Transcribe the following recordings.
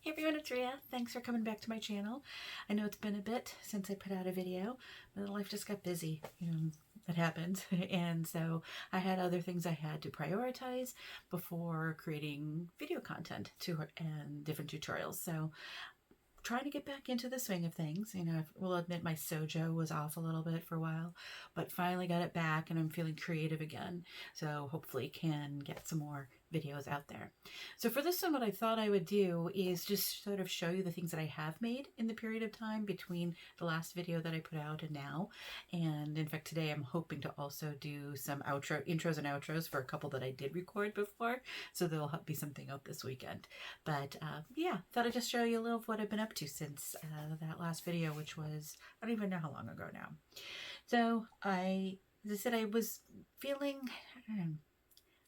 Hey everyone, it's Rhea. Thanks for coming back to my channel. I know it's been a bit since I put out a video, but life just got busy. It happens. And so I had other things I had to prioritize before creating video content and different tutorials. So trying to get back into the swing of things. I will admit my Sojo was off a little bit for a while, but finally got it back and I'm feeling creative again. So hopefully can get some more videos out there. So for this one, what I thought I would do is just sort of show you the things that I have made in the period of time between the last video that I put out and now. And in fact, today I'm hoping to also do some intros and outros for a couple that I did record before. So there'll be something out this weekend. But yeah, thought I'd just show you a little of what I've been up to since that last video, which was, I don't even know how long ago now. So as I said, I was feeling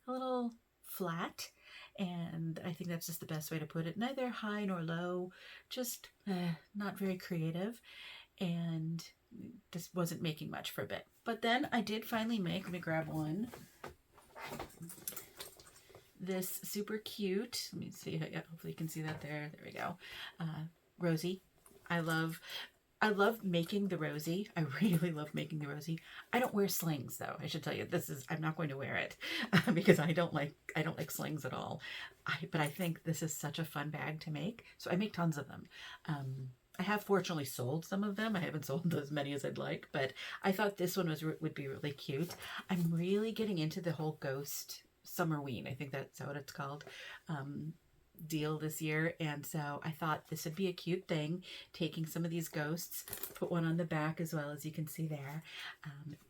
a little flat, and I think that's just the best way to put it. Neither high nor low, just not very creative, and just wasn't making much for a bit. But then I did finally make, let me grab one, this super cute, let me see, hopefully you can see that there we go, Rosie. I love making the Rosie. I really love making the Rosie. I don't wear slings though. I should tell you, I'm not going to wear it because I don't like slings at all. But I think this is such a fun bag to make. So I make tons of them. I have fortunately sold some of them. I haven't sold as many as I'd like, but I thought this one would be really cute. I'm really getting into the whole ghost Summerween, I think that's what it's called, deal this year, and so I thought this would be a cute thing, taking some of these ghosts, put one on the back as well, as you can see there,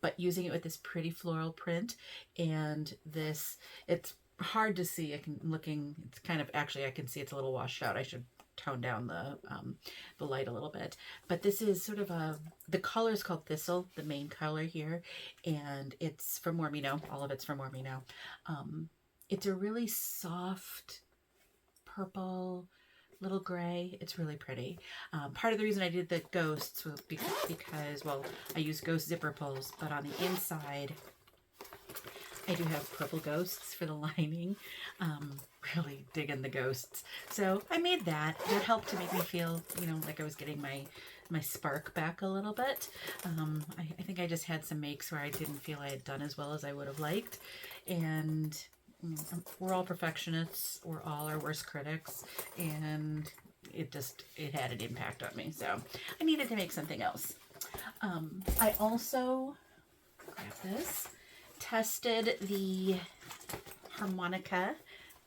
but using it with this pretty floral print. And this, it's hard to see, it's kind of, actually I can see it's a little washed out. I should tone down the light a little bit, but this is sort of the color is called Thistle, the main color here, and it's from Mormino. All of it's from Mormino. It's a really soft purple, little gray. It's really pretty. Part of the reason I did the ghosts was because, well, I use ghost zipper pulls, but on the inside I do have purple ghosts for the lining. Really digging the ghosts. So I made that. That helped to make me feel, like I was getting my spark back a little bit. I think I just had some makes where I didn't feel I had done as well as I would have liked. And we're all perfectionists. We're all our worst critics. And it had an impact on me. So I needed to make something else. I also, grab this, tested the Harmonica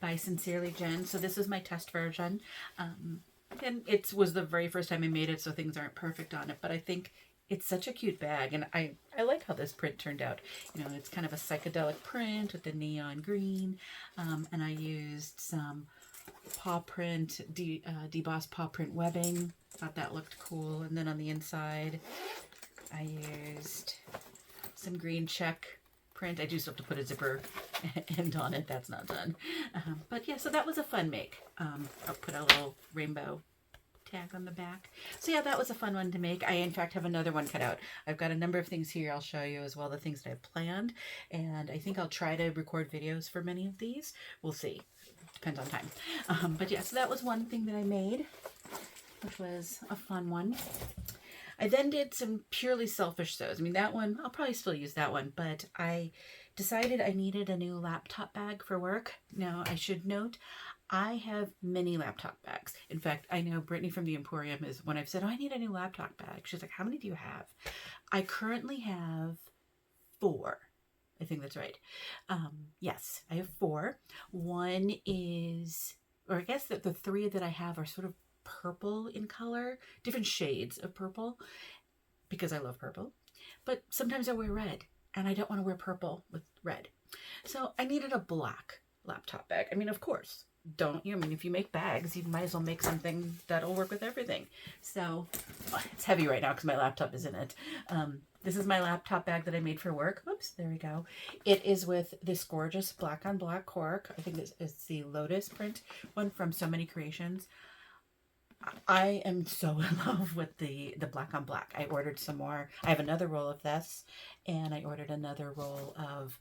by Sincerely Jen. So this is my test version. And it was the very first time I made it, so things aren't perfect on it, but I think it's such a cute bag, and I like how this print turned out. It's kind of a psychedelic print with the neon green, and I used some paw print, debossed paw print webbing. Thought that looked cool. And then on the inside, I used some green check print. I do still have to put a zipper end on it. That's not done. But yeah, so that was a fun make. I'll put a little rainbow tag on the back. So yeah, that was a fun one to make. I in fact have another one cut out. I've got a number of things here I'll show you as well, the things that I've planned, and I think I'll try to record videos for many of these. We'll see. Depends on time. But yeah, so that was one thing that I made, which was a fun one. I then did some purely selfish sews. I mean, that one, I'll probably still use that one, but I decided I needed a new laptop bag for work. Now, I should note, I have many laptop bags. In fact, I know Brittany from the Emporium is, when I've said, oh, I need a new laptop bag, she's like, how many do you have? I currently have 4. I think that's right. Yes, I have 4. One is, or I guess that the 3 that I have are sort of purple in color, different shades of purple, because I love purple. But sometimes I wear red, and I don't want to wear purple with red. So I needed a black laptop bag. I mean, of course, don't you? I mean, if you make bags, you might as well make something that'll work with everything. So it's heavy right now because my laptop is in it. This is my laptop bag that I made for work. Oops, there we go. It is with this gorgeous black on black cork. I think it's the Lotus print one from So Many Creations. I am so in love with the black on black. I ordered some more. I have another roll of this, and I ordered another roll of,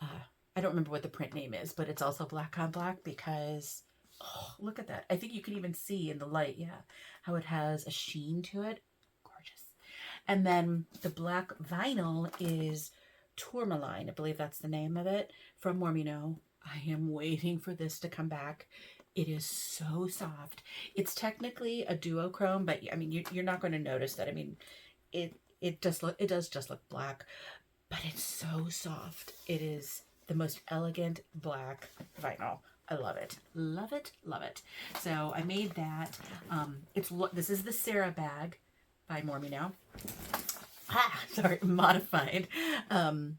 I don't remember what the print name is, but it's also black on black because Oh, look at that. I think you can even see in the light, yeah, how it has a sheen to it. Gorgeous. And then the black vinyl is Tourmaline. I believe that's the name of it, from Mormino. I am waiting for this to come back. It is so soft. It's technically a duochrome, but I mean, you're not going to notice that. I mean, it does just look black, but it's so soft. It is the most elegant black vinyl. I love it. Love it. Love it. So I made that. This is the Sarah bag by Mormino. Sorry, modified.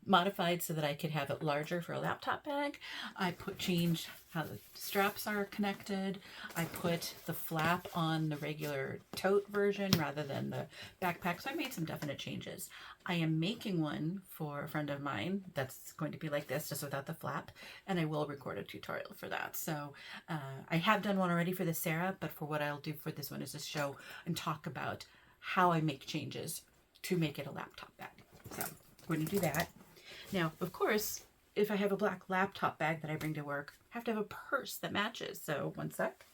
Modified so that I could have it larger for a laptop bag. I changed how the straps are connected. I put the flap on the regular tote version rather than the backpack. So I made some definite changes. I am making one for a friend of mine that's going to be like this, just without the flap, and I will record a tutorial for that. So I have done one already for the Sarah, but for what I'll do for this one is just show and talk about how I make changes to make it a laptop bag. So I'm going to do that. Now, of course, if I have a black laptop bag that I bring to work, I have to have a purse that matches. So one sec.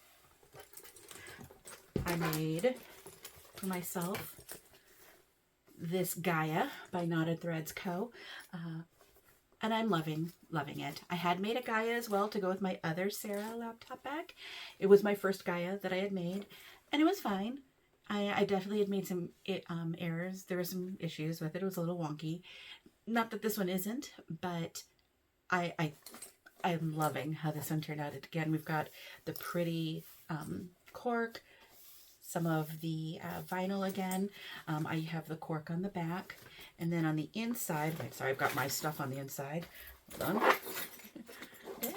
I made for myself this Gaia by Knotted Threads Co. And I'm loving it. I had made a Gaia as well to go with my other Sarah laptop bag. It was my first Gaia that I had made, and it was fine. I definitely had made some errors. There were some issues with it. It was a little wonky. Not that this one isn't, but I'm loving how this one turned out. Again, we've got the pretty cork, some of the vinyl again. I have the cork on the back. And then on the inside, wait, sorry, I've got my stuff on the inside. Hold on. Yeah.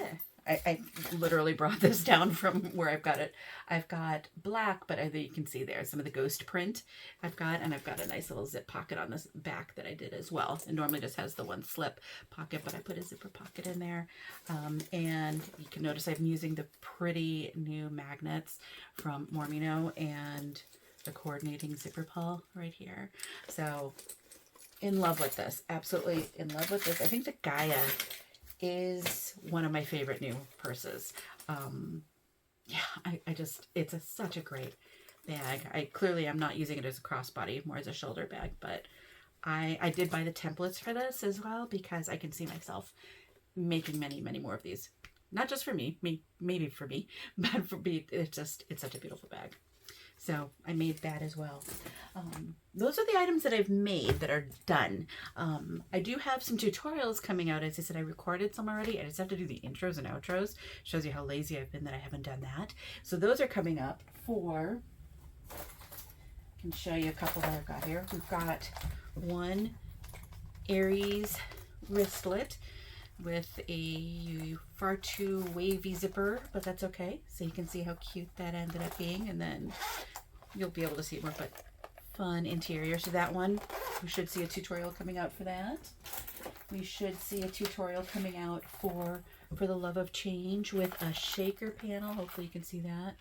I literally brought this down from where I've got it. I've got black, but you can see there some of the ghost print I've got, and I've got a nice little zip pocket on this back that I did as well. It normally just has the one slip pocket, but I put a zipper pocket in there. And you can notice I'm using the pretty new magnets from Mormino and the coordinating zipper pull right here. So in love with this, absolutely in love with this. I think the Gaia is one of my favorite new purses. Yeah, it's such a great bag. Clearly I'm not using it as a crossbody, more as a shoulder bag, but I did buy the templates for this as well because I can see myself making many, many more of these. Not just for me, maybe for me, but for me, it's such a beautiful bag. So I made that as well. Those are the items that I've made that are done. I do have some tutorials coming out. As I said, I recorded some already. I just have to do the intros and outros. Shows you how lazy I've been that I haven't done that. So those are coming up for, I can show you a couple that I've got here. We've got one Aries wristlet with a far too wavy zipper, but that's okay. So you can see how cute that ended up being, and then you'll be able to see more, but fun interior. So that one, we should see a tutorial coming out for that. We should see a tutorial coming out for the Love of Change with a shaker panel. Hopefully you can see that.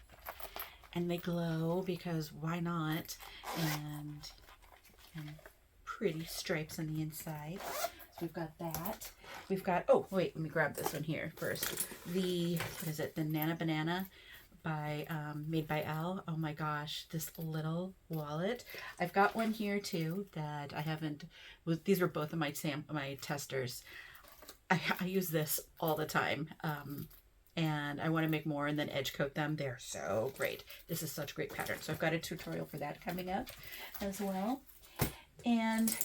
And they glow because why not? And pretty stripes on the inside. So we've got that. We've got, oh, wait, let me grab this one here first. The, what is it? The Nana Banana by, made by Elle. Oh my gosh, this little wallet. I've got one here too that I haven't, these were both of my testers. I use this all the time. And I want to make more and then edge coat them. They're so great. This is such great pattern. So I've got a tutorial for that coming up as well. And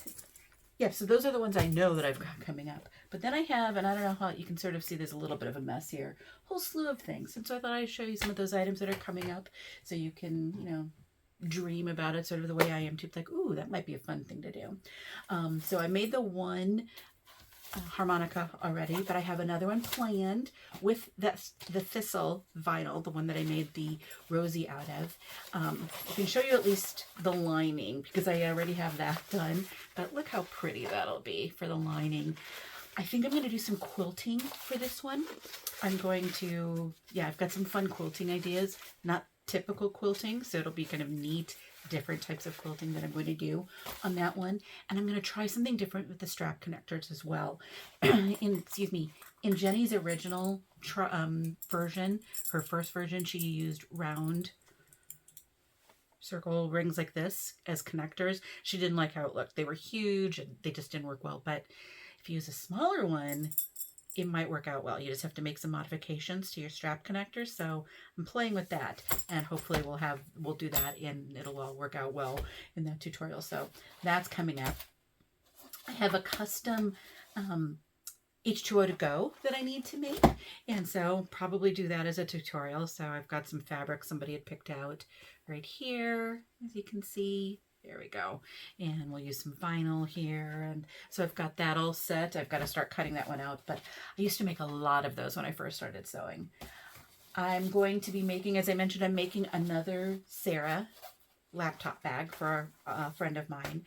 yeah, so those are the ones I know that I've got coming up. But then I have, and I don't know how you can sort of see there's a little bit of a mess here, a whole slew of things. And so I thought I'd show you some of those items that are coming up so you can, you know, dream about it sort of the way I am too. Like, ooh, that might be a fun thing to do. So I made the one harmonica already, but I have another one planned with the Thistle vinyl, the one that I made the Rosie out of. I can show you at least the lining because I already have that done, but look how pretty that'll be for the lining. I think I'm going to do some quilting for this one. I'm going to, yeah, I've got some fun quilting ideas, not typical quilting, so it'll be kind of neat, different types of quilting that I'm going to do on that one. And I'm going to try something different with the strap connectors as well. In Jenny's original version, her first version, she used round circle rings like this as connectors. She didn't like how it looked. They were huge and they just didn't work well. But if you use a smaller one, it might work out well. You just have to make some modifications to your strap connectors. So I'm playing with that, and hopefully we'll do that and it'll all work out well in that tutorial. So that's coming up. I have a custom H2O to go that I need to make, and so probably do that as a tutorial. So I've got some fabric somebody had picked out right here, as you can see. There we go. And we'll use some vinyl here. And so I've got that all set. I've got to start cutting that one out, but I used to make a lot of those when I first started sewing. I'm going to be making, as I mentioned, I'm making another Sarah laptop bag for a friend of mine.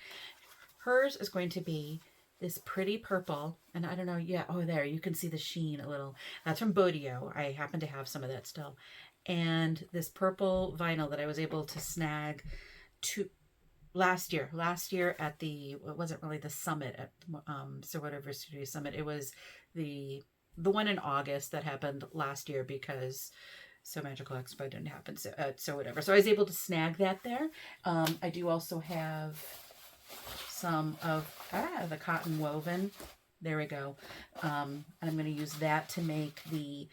Hers is going to be this pretty purple, and I don't know, yeah, oh, there, you can see the sheen a little. That's from Bodio. I happen to have some of that still. And this purple vinyl that I was able to snag last year at the, it wasn't really the summit at Sir Whatever Studio Summit. It was the one in August that happened last year because So Magical Expo didn't happen. So whatever. So I was able to snag that there. I do also have some of the cotton woven. There we go. And I'm going to use that to make the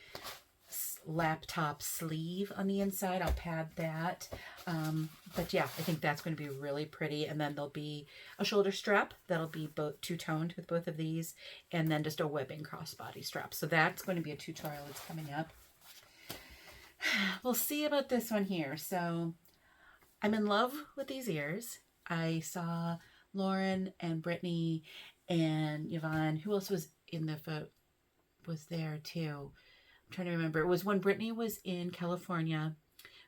laptop sleeve on the inside. I'll pad that. But yeah, I think that's going to be really pretty. And then there'll be a shoulder strap that'll be both two-toned with both of these, and then just a webbing crossbody strap. So that's going to be a tutorial that's coming up. We'll see about this one here. So I'm in love with these ears. I saw Lauren and Brittany and Yvonne. Who else was in the photo? Was there too? I'm trying to remember. It was when Brittany was in California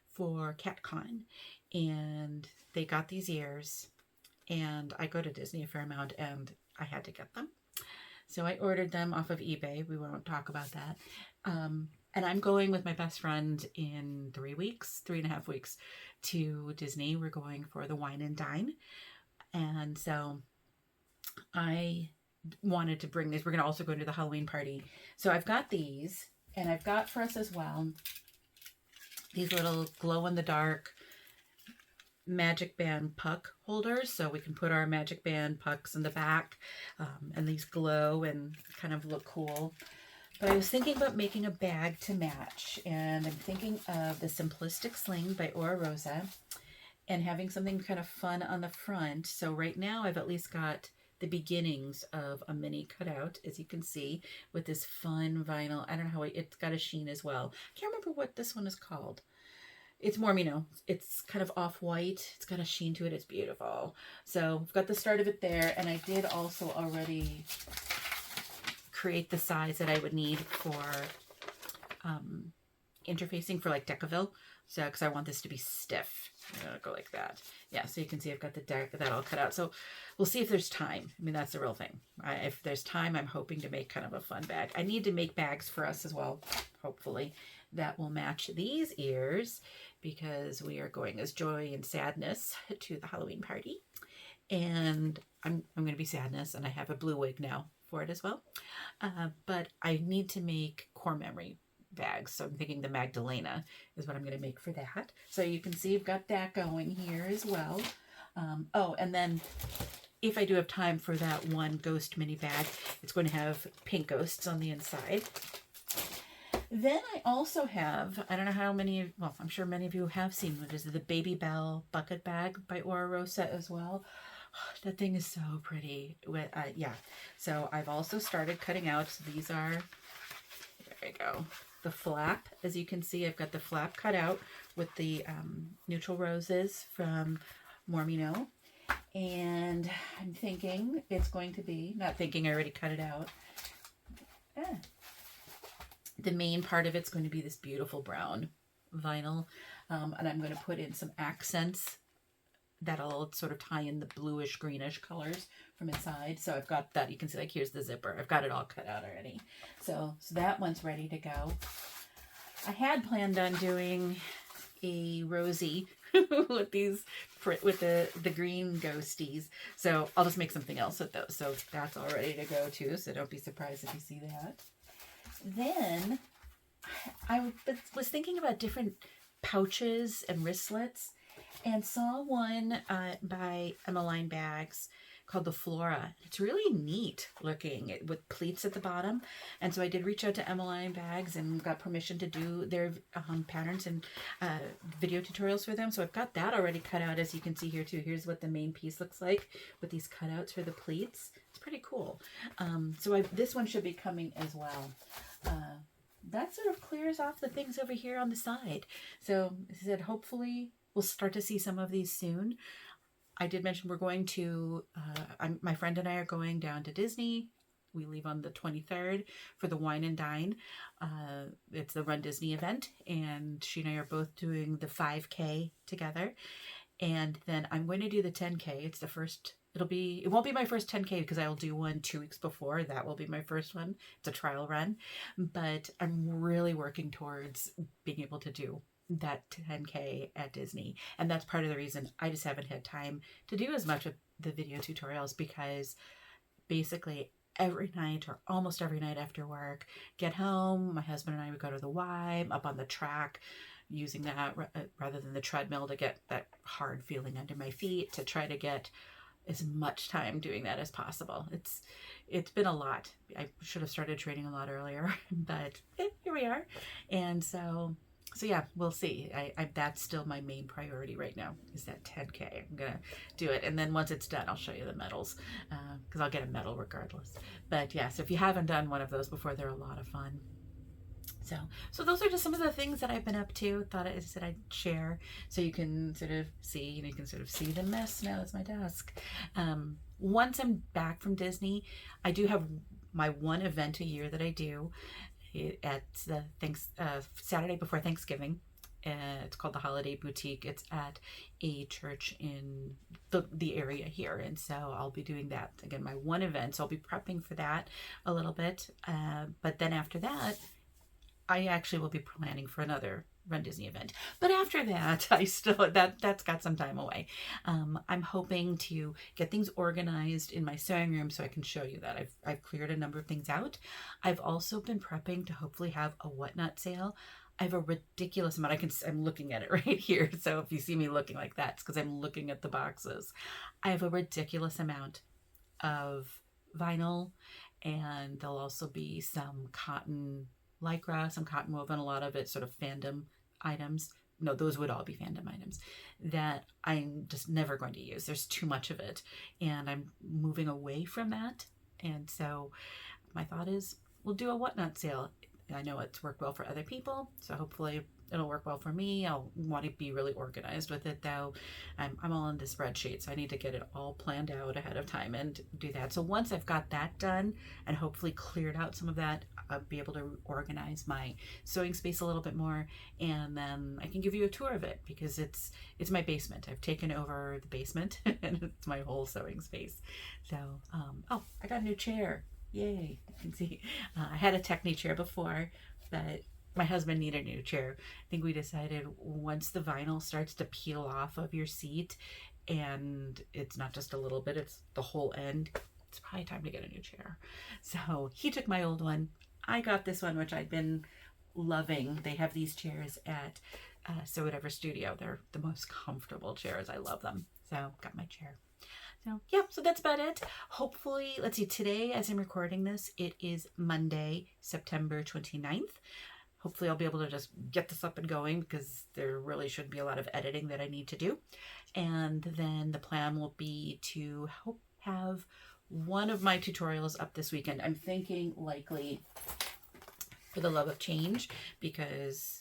for CatCon, and they got these ears, and I go to Disney a fair amount, and I had to get them. So I ordered them off of eBay. We won't talk about that. And I'm going with my best friend in 3.5 weeks to Disney. We're going for the Wine and Dine. And so I wanted to bring these. We're going to also go to the Halloween party. So I've got these, and I've got for us as well these little glow-in-the-dark Magic Band puck holders. So we can put our Magic Band pucks in the back, and these glow and kind of look cool. But I was thinking about making a bag to match, and I'm thinking of the Simplistic Sling by Ora Rosa and having something kind of fun on the front. So right now I've at least got the beginnings of a mini cutout, as you can see, with this fun vinyl. I don't know how it's got a sheen as well. I can't remember what this one is called. It's more, it's kind of off-white. It's got a sheen to it. It's beautiful. So I've got the start of it there, and I did also already create the size that I would need for interfacing for like Decaville. So, because I want this to be stiff. I'm going to go like that. Yeah, so you can see I've got the deck that all cut out. So we'll see if there's time. I mean, that's the real thing. If there's time, I'm hoping to make kind of a fun bag. I need to make bags for us as well, hopefully, that will match these ears, because we are going as Joy and Sadness to the Halloween party. And I'm going to be Sadness, and I have a blue wig now for it as well. But I need to make core memory bags. So I'm thinking the Magdalena is what I'm going to make for that. So you can see I've got that going here as well. Oh, and then if I do have time for that one ghost mini bag, it's going to have pink ghosts on the inside. Then I also have, I don't know how many, well, I'm sure many of you have seen what is the Baby Bell bucket bag by Ora Rosa as well. That thing is so pretty. Yeah, so I've also started cutting out. So these are, there we go, the flap. As you can see, I've got the flap cut out with the neutral roses from Mormino. And I'm thinking it's going to be, not thinking, I already cut it out. The main part of it's going to be this beautiful brown vinyl. And I'm going to put in some accents that'll sort of tie in the bluish greenish colors from inside. So I've got that. You can see, like, here's the zipper. I've got it all cut out already. So that one's ready to go. I had planned on doing a Rosie with these, with the green ghosties. So I'll just make something else with those. So that's all ready to go too. So don't be surprised if you see that. Then was thinking about different pouches and wristlets, and saw one by Emmeline Bags called the Flora. It's really neat looking with pleats at the bottom. And so I did reach out to Emmeline Bags and got permission to do their patterns and video tutorials for them. So I've got that already cut out, as you can see here too. Here's what the main piece looks like with these cutouts for the pleats. It's pretty cool. So this one should be coming as well. That sort of clears off the things over here on the side. So as I said, hopefully we'll start to see some of these soon. I did mention we're going to, my friend and I are going down to Disney. We leave on the 23rd for the Wine and Dine. It's the Run Disney event, and she and I are both doing the 5K together. And then I'm going to do the 10K. It's the first, it won't be my first 10K because I will do one 2 weeks before. That will be my first one. It's a trial run, but I'm really working towards being able to do that 10K at Disney. And that's part of the reason I just haven't had time to do as much of the video tutorials, because basically every night or almost every night after work, get home, my husband and I would go to the Y, up on the track, using that rather than the treadmill to get that hard feeling under my feet, to try to get as much time doing that as possible. It's been a lot. I should have started training a lot earlier, but here we are. And so yeah, we'll see. That's still my main priority right now, is that 10K. I'm gonna do it, and then once it's done, I'll show you the medals, because I'll get a medal regardless. But yeah, so if you haven't done one of those before, they're a lot of fun. So those are just some of the things that I've been up to. Thought I said I'd share, so you can sort of see, you can sort of see the mess now. It's my desk. Once I'm back from Disney, I do have my one event a year that I do. At the Saturday before Thanksgiving. It's called the Holiday Boutique. It's at a church in the area here, and so I'll be doing that again, my one event. So I'll be prepping for that a little bit, but then after that, I actually will be planning for another Run Disney event. But after that, that's got some time away. I'm hoping to get things organized in my sewing room so I can show you that. I've cleared a number of things out. I've also been prepping to hopefully have a whatnot sale. I have a ridiculous amount. I'm looking at it right here. So if you see me looking like that, it's because I'm looking at the boxes. I have a ridiculous amount of vinyl, and there'll also be some cotton lycra, some cotton woven, a lot of it sort of fandom items. No, those would all be fandom items that I'm just never going to use. There's too much of it, and I'm moving away from that. And so my thought is we'll do a whatnot sale. I know it's worked well for other people, so hopefully it'll work well for me. I'll want to be really organized with it, though. I'm all in the spreadsheet, so I need to get it all planned out ahead of time and do that. So once I've got that done and hopefully cleared out some of that, I'll be able to organize my sewing space a little bit more, and then I can give you a tour of it, because it's my basement. I've taken over the basement and it's my whole sewing space. So oh, I got a new chair. Yay. You can see I had a Techni chair before, but my husband needed a new chair. I think we decided once the vinyl starts to peel off of your seat, and it's not just a little bit, it's the whole end, it's probably time to get a new chair. So he took my old one. I got this one, which I've been loving. They have these chairs at Sew Whatever Studio. They're the most comfortable chairs. I love them. So got my chair. So yeah, so that's about it. Hopefully, let's see, today as I'm recording this, it is Monday, September 29th. Hopefully I'll be able to just get this up and going, because there really should be a lot of editing that I need to do. And then the plan will be to have one of my tutorials up this weekend. I'm thinking likely For the Love of Change, because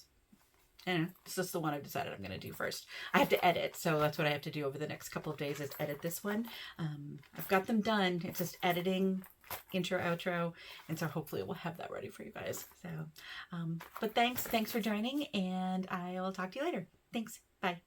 this is the one I've decided I'm going to do first. I have to edit, so that's what I have to do over the next couple of days, is edit this one. I've got them done. It's just editing, intro, outro, and so hopefully we'll have that ready for you guys. So, but thanks for joining, and I will talk to you later. Thanks. Bye.